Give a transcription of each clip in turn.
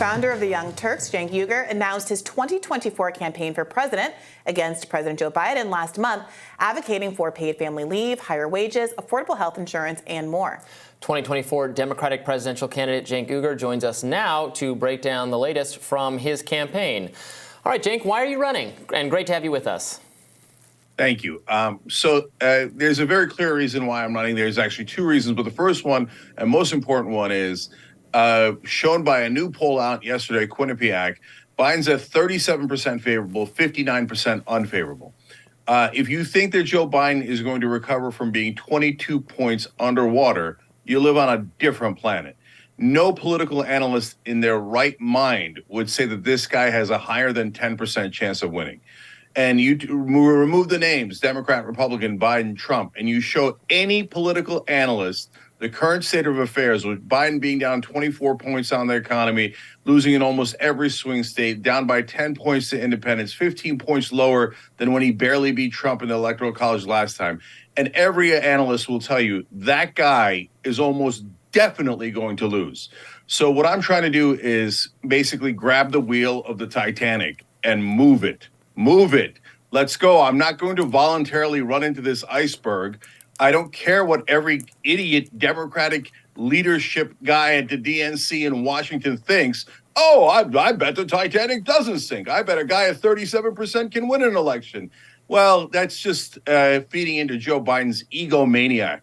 founder of the Young Turks, Cenk Uygur, announced his 2024 campaign for president against President Joe Biden last month, advocating for paid family leave, higher wages, affordable health insurance, and more. 2024 Democratic presidential candidate Cenk Uygur joins us now to break down the latest from his campaign. All right, Cenk, why are you running? And great to have you with us. Thank you. There's a very clear reason why I'm running. There's actually two reasons, but the first one and most important one is shown by a new poll out yesterday, Quinnipiac. Biden's at 37% favorable, 59% unfavorable. If you think that Joe Biden is going to recover from being 22 points underwater, you live on a different planet. No political analyst in their right mind would say that this guy has a higher than 10% chance of winning. And you remove the names, Democrat, Republican, Biden, Trump, and you show any political analyst the current state of affairs, with Biden being down 24 points on the economy, losing in almost every swing state, down by 10 points to independents, 15 points lower than when he barely beat Trump in the Electoral College last time. And every analyst will tell you that guy is almost definitely going to lose. So what I'm trying to do is basically grab the wheel of the Titanic and move it. Move it. Let's go. I'm not going to voluntarily run into this iceberg. I don't care what every idiot Democratic leadership guy at the DNC in Washington thinks. Oh, I bet the Titanic doesn't sink. I bet a guy at 37% can win an election. Well, that's just feeding into Joe Biden's egomaniac.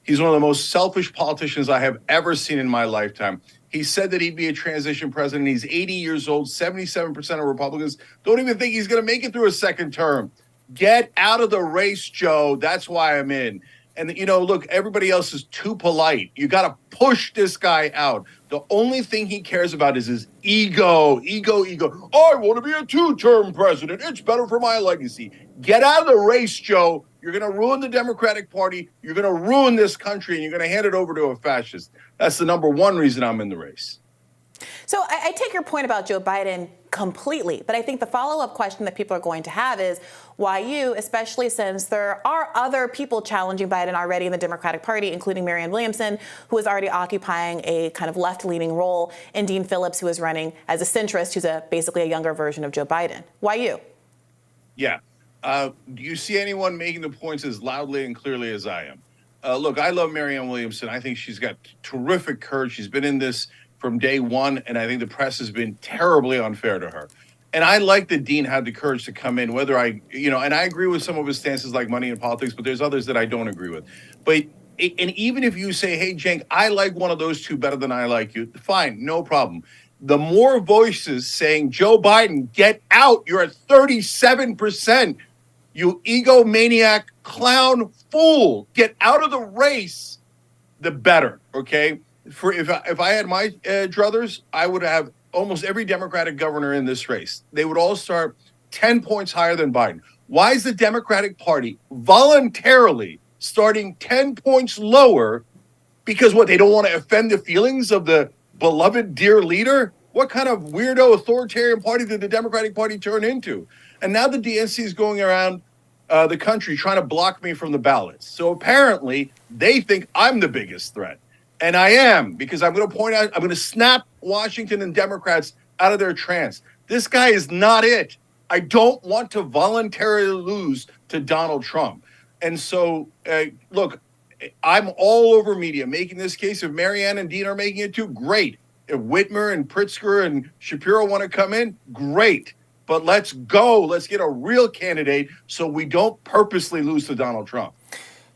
He's one of the most selfish politicians I have ever seen in my lifetime. He said that he'd be a transition president. He's 80 years old. 77% of Republicans don't even think he's going to make it through a second term. Get out of the race, Joe. That's why I'm in. And, you know, look, everybody else is too polite. You got to push this guy out. The only thing he cares about is his ego. I want to be a two-term president. It's better for my legacy. Get out of the race, Joe. You're going to ruin the Democratic Party. You're going to ruin this country, and you're going to hand it over to a fascist. That's the number one reason I'm in the race. So I take your point about Joe Biden completely, but I think the follow-up question that people are going to have is why you, especially since there are other people challenging Biden already in the Democratic Party, including Marianne Williamson, who is already occupying a kind of left-leaning role, and Dean Phillips, who is running as a centrist, who's basically a younger version of Joe Biden. Why you? Yeah. Do you see anyone making the points as loudly and clearly as I am? Look, I love Marianne Williamson. I think she's got terrific courage. She's been in this from day one, and I think the press has been terribly unfair to her. And I like that Dean had the courage to come in, and I agree with some of his stances like money in politics, but there's others that I don't agree with. And even if you say, hey, Cenk, I like one of those two better than I like you, fine, no problem. The more voices saying, Joe Biden, get out, you're at 37%, you egomaniac clown fool, get out of the race, the better, okay? If I had my druthers, I would have almost every Democratic governor in this race. They would all start 10 points higher than Biden. Why is the Democratic Party voluntarily starting 10 points lower? Because what, they don't want to offend the feelings of the beloved dear leader? What kind of weirdo authoritarian party did the Democratic Party turn into? And now the DNC is going around the country trying to block me from the ballots. So apparently they think I'm the biggest threat. And I am, because I'm going to point out, I'm going to snap Washington and Democrats out of their trance. This guy is not it. I don't want to voluntarily lose to Donald Trump. And so, look, I'm all over media making this case. If Marianne and Dean are making it too, great. If Whitmer and Pritzker and Shapiro want to come in, great. But let's go. Let's get a real candidate so we don't purposely lose to Donald Trump.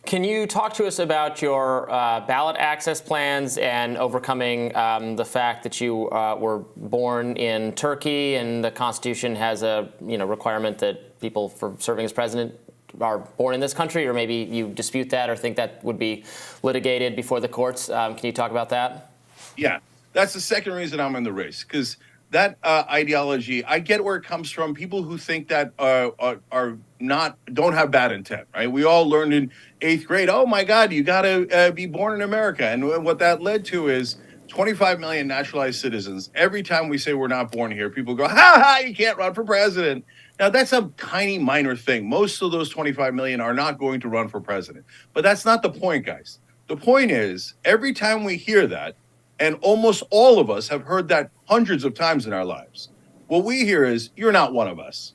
Can you talk to us about your ballot access plans and overcoming the fact that you were born in Turkey and the Constitution has a requirement that people for serving as president are born in this country, or maybe you dispute that or think that would be litigated before the courts? Can you talk about that? Yeah, that's the second reason I'm in the race, because that ideology, I get where it comes from. People who think that don't have bad intent, right? We all learned in 8th grade, oh my God, you got to be born in America. And what that led to is 25 million naturalized citizens. Every time we say we're not born here, people go, you can't run for president. Now, that's a tiny minor thing. Most of those 25 million are not going to run for president. But that's not the point, guys. The point is, every time we hear that, And almost all of us have heard that hundreds of times in our lives. What we hear is, you're not one of us.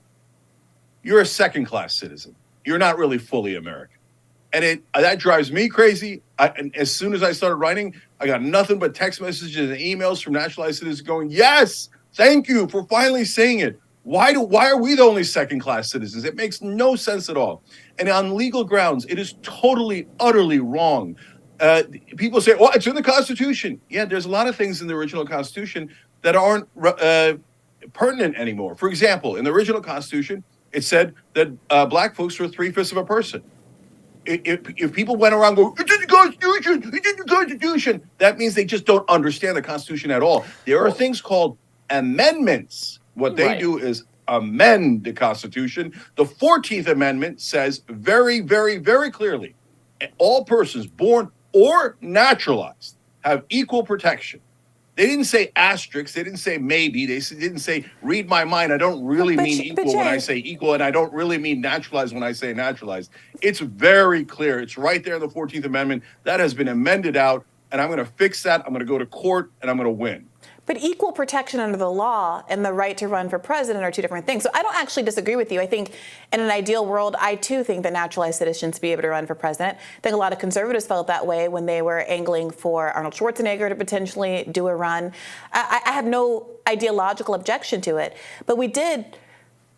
You're a second-class citizen. You're not really fully American. And that drives me crazy. And as soon as I started writing, I got nothing but text messages and emails from naturalized citizens going, yes, thank you for finally saying it. Why are we the only second-class citizens? It makes no sense at all. And on legal grounds, it is totally, utterly wrong. People say, well, it's in the Constitution. Yeah, there's a lot of things in the original Constitution that aren't pertinent anymore. For example, in the original Constitution, it said that black folks were 3/5 of a person. If people went around going, it's in the Constitution, it's in the Constitution, that means they just don't understand the Constitution at all. There are things called amendments. What they do is amend the Constitution. The 14th Amendment says very, very, very clearly, all persons born or naturalized have equal protection. They didn't say asterisks. They didn't say maybe. They didn't say read my mind. I don't really mean equal when I say equal, and I don't really mean naturalized when I say naturalized. It's very clear. It's right there in the 14th Amendment. That has been amended out, and I'm going to fix that. I'm going to go to court, and I'm going to win. But equal protection under the law and the right to run for president are two different things. So I don't actually disagree with you. I think in an ideal world, I too think that naturalized citizens should be able to run for president. I think a lot of conservatives felt that way when they were angling for Arnold Schwarzenegger to potentially do a run. I have no ideological objection to it. But we did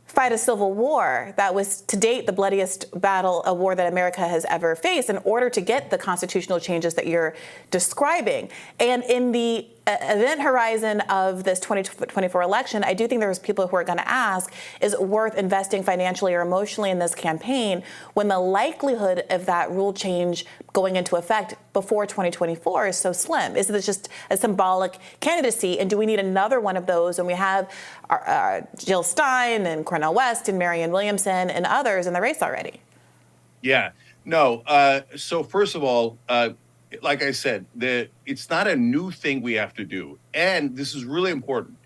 fight a civil war that was to date the bloodiest a war that America has ever faced in order to get the constitutional changes that you're describing. And in the event horizon of this 2024 election, I do think there's people who are going to ask, is it worth investing financially or emotionally in this campaign when the likelihood of that rule change going into effect before 2024 is so slim? Is this just a symbolic candidacy? And do we need another one of those when we have Jill Stein and Cornel West and Marianne Williamson and others in the race already? Yeah, no. So first of all, like I said, it's not a new thing we have to do. And this is really important.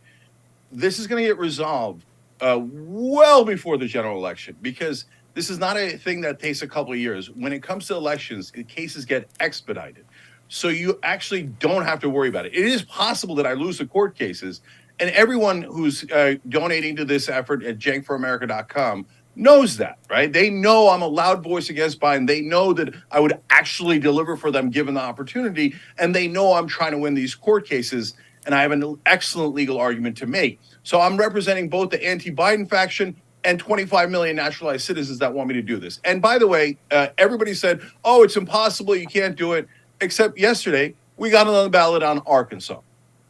This is going to get resolved well before the general election, because this is not a thing that takes a couple of years. When it comes to elections, the cases get expedited. So you actually don't have to worry about it. It is possible that I lose the court cases. And everyone who's donating to this effort at cenkforamerica.com knows that, right? They know I'm a loud voice against Biden. They know that I would actually deliver for them given the opportunity. And they know I'm trying to win these court cases. And I have an excellent legal argument to make. So I'm representing both the anti-Biden faction and 25 million naturalized citizens that want me to do this. And by the way, everybody said, oh, it's impossible. You can't do it. Except yesterday, we got on the ballot on Arkansas.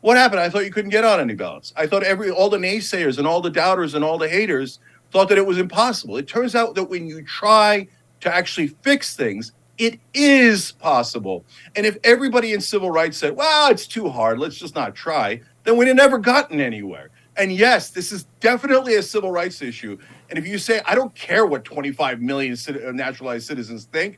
What happened? I thought you couldn't get on any ballots. I thought all the naysayers and all the doubters and all the haters thought that it was impossible. It turns out that when you try to actually fix things, it is possible. And if everybody in civil rights said, well, it's too hard, let's just not try, then we'd have never gotten anywhere. And yes, this is definitely a civil rights issue. And if you say, I don't care what 25 million naturalized citizens think,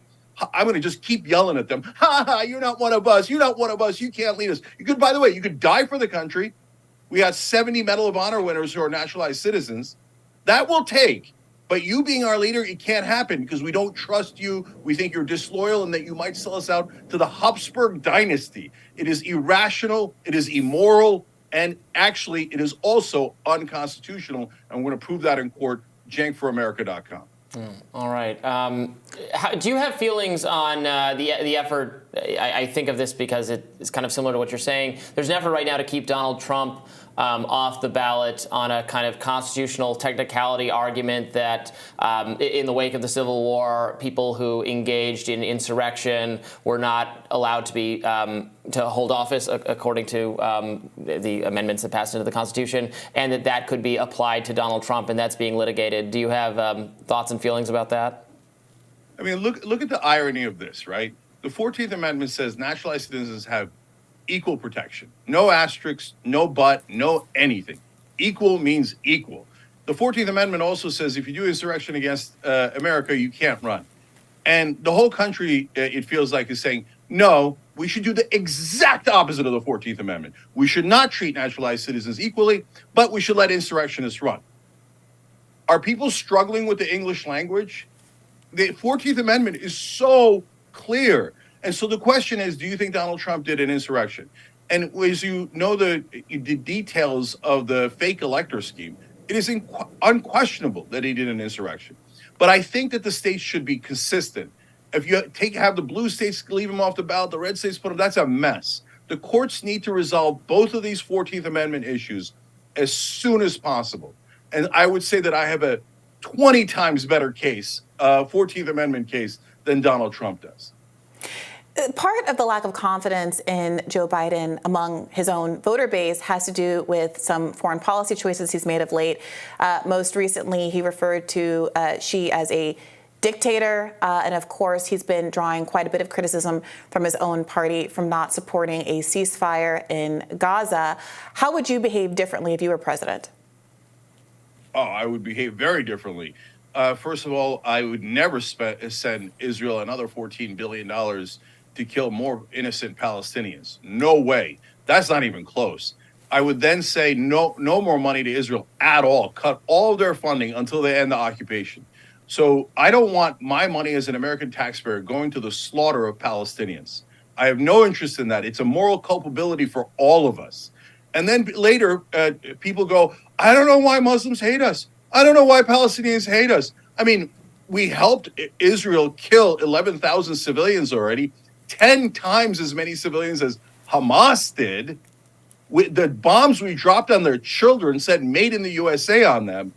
I'm going to just keep yelling at them. Ha ha, you're not one of us. You're not one of us. You can't lead us. You could, by the way, you could die for the country. We got 70 Medal of Honor winners who are naturalized citizens. That will take. But you being our leader, it can't happen because we don't trust you. We think you're disloyal and that you might sell us out to the Habsburg dynasty. It is irrational. It is immoral. And actually, it is also unconstitutional. And we're going to prove that in court. cenkforamerica.com. All right. Do you have feelings on the effort? I think of this because it's kind of similar to what you're saying. There's an effort right now to keep Donald Trump off the ballot on a kind of constitutional technicality argument that in the wake of the Civil War, people who engaged in insurrection were not allowed to be to hold office according to the amendments that passed into the Constitution, and that could be applied to Donald Trump, and that's being litigated. Do you have thoughts and feelings about that? I mean, look at the irony of this, right? The 14th Amendment says naturalized citizens have equal protection. No asterisks, no but, no anything. Equal means equal. The 14th Amendment also says if you do insurrection against America, you can't run. And the whole country, it feels like, is saying, no, we should do the exact opposite of the 14th Amendment. We should not treat naturalized citizens equally, but we should let insurrectionists run. Are people struggling with the English language? The 14th Amendment is so clear. And so the question is, do you think Donald Trump did an insurrection? And as you know the details of the fake elector scheme, it is unquestionable that he did an insurrection. But I think that the states should be consistent. If you have the blue states leave him off the ballot, the red states put him, that's a mess. The courts need to resolve both of these 14th Amendment issues as soon as possible. And I would say that I have a 20 times better case, 14th Amendment case, than Donald Trump does. Part of the lack of confidence in Joe Biden among his own voter base has to do with some foreign policy choices he's made of late. Most recently, he referred to Xi as a dictator. And of course, he's been drawing quite a bit of criticism from his own party from not supporting a ceasefire in Gaza. How would you behave differently if you were president? Oh, I would behave very differently. First of all, I would never send Israel another $14 billion to kill more innocent Palestinians. No way. That's not even close. I would then say no more money to Israel at all. Cut all of their funding until they end the occupation. So I don't want my money as an American taxpayer going to the slaughter of Palestinians. I have no interest in that. It's a moral culpability for all of us. And then later, people go, I don't know why Muslims hate us. I don't know why Palestinians hate us. I mean, we helped Israel kill 11,000 civilians already, 10 times as many civilians as Hamas did. The bombs we dropped on their children said made in the USA on them.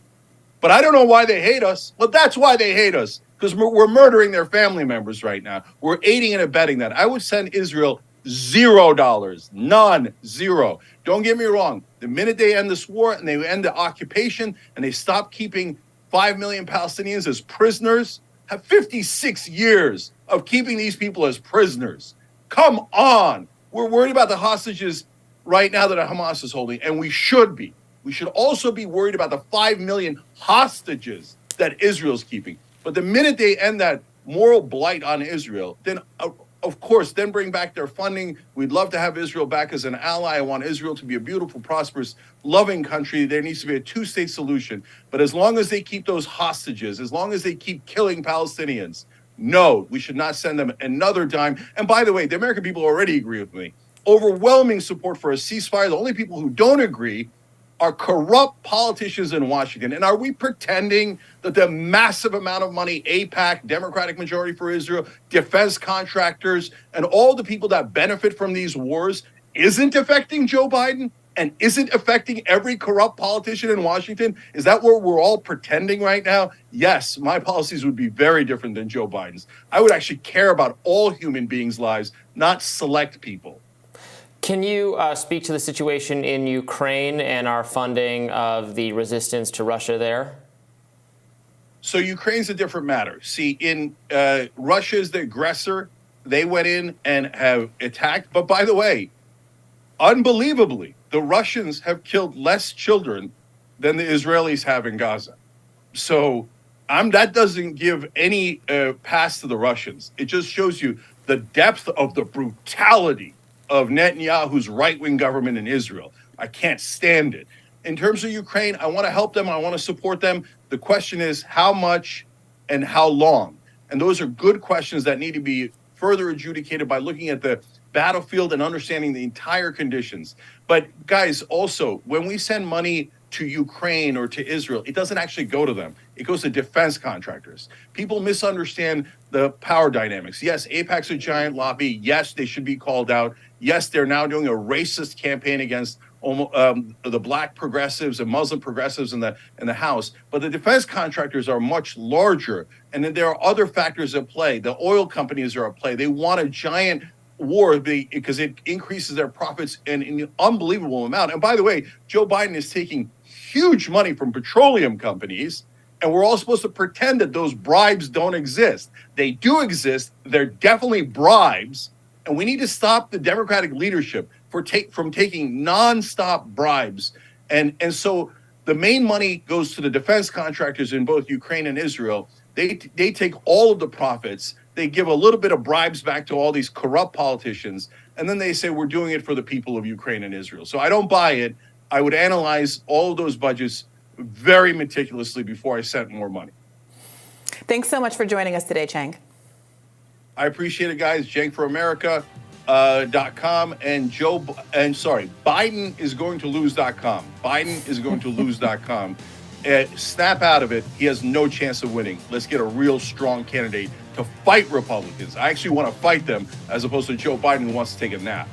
But I don't know why they hate us. Well, that's why they hate us, because we're murdering their family members right now. We're aiding and abetting that. I would send Israel $0, none, zero. Don't get me wrong. The minute they end this war and they end the occupation and they stop keeping 5 million Palestinians as prisoners, have 56 years of keeping these people as prisoners. Come on. We're worried about the hostages right now that Hamas is holding, and we should be. We should also be worried about the 5 million hostages that Israel's keeping. But the minute they end that moral blight on Israel, then of course, then bring back their funding. We'd love to have Israel back as an ally. I want Israel to be a beautiful, prosperous, loving country. There needs to be a two-state solution. But as long as they keep those hostages, as long as they keep killing Palestinians, no, we should not send them another dime. And by the way, the American people already agree with me. Overwhelming support for a ceasefire. The only people who don't agree are corrupt politicians in Washington. And are we pretending that the massive amount of money, AIPAC, Democratic Majority for Israel, defense contractors, and all the people that benefit from these wars isn't affecting Joe Biden and isn't affecting every corrupt politician in Washington? Is that what we're all pretending right now? Yes, my policies would be very different than Joe Biden's. I would actually care about all human beings' lives, not select people. Can you speak to the situation in Ukraine and our funding of the resistance to Russia there? So Ukraine's a different matter. See, in Russia's the aggressor. They went in and have attacked. But by the way, unbelievably, the Russians have killed less children than the Israelis have in Gaza. So that doesn't give any pass to the Russians. It just shows you the depth of the brutality of Netanyahu's right-wing government in Israel. I can't stand it. In terms of Ukraine, I want to help them. I want to support them. The question is how much and how long? And those are good questions that need to be further adjudicated by looking at the battlefield and understanding the entire conditions. But guys, also, when we send money to Ukraine or to Israel, it doesn't actually go to them. It goes to defense contractors. People misunderstand the power dynamics. Yes, AIPAC's a giant lobby. Yes, they should be called out. Yes, they're now doing a racist campaign against the black progressives and Muslim progressives in the House. But the defense contractors are much larger. And then there are other factors at play. The oil companies are at play. They want a giant war because it increases their profits in an unbelievable amount. And by the way, Joe Biden is taking huge money from petroleum companies, and we're all supposed to pretend that those bribes don't exist. They do exist. They're definitely bribes, and we need to stop the Democratic leadership from taking nonstop bribes. And so the main money goes to the defense contractors in both Ukraine and Israel. They take all of the profits. They give a little bit of bribes back to all these corrupt politicians, and then they say we're doing it for the people of Ukraine and Israel. So I don't buy it. I would analyze all of those budgets very meticulously before I sent more money. Thanks so much for joining us today, Cenk. I appreciate it, guys. Cenk for America. .com and Biden is going to lose.com. Biden is going to lose.com. Snap out of it. He has no chance of winning. Let's get a real strong candidate to fight Republicans. I actually want to fight them as opposed to Joe Biden who wants to take a nap.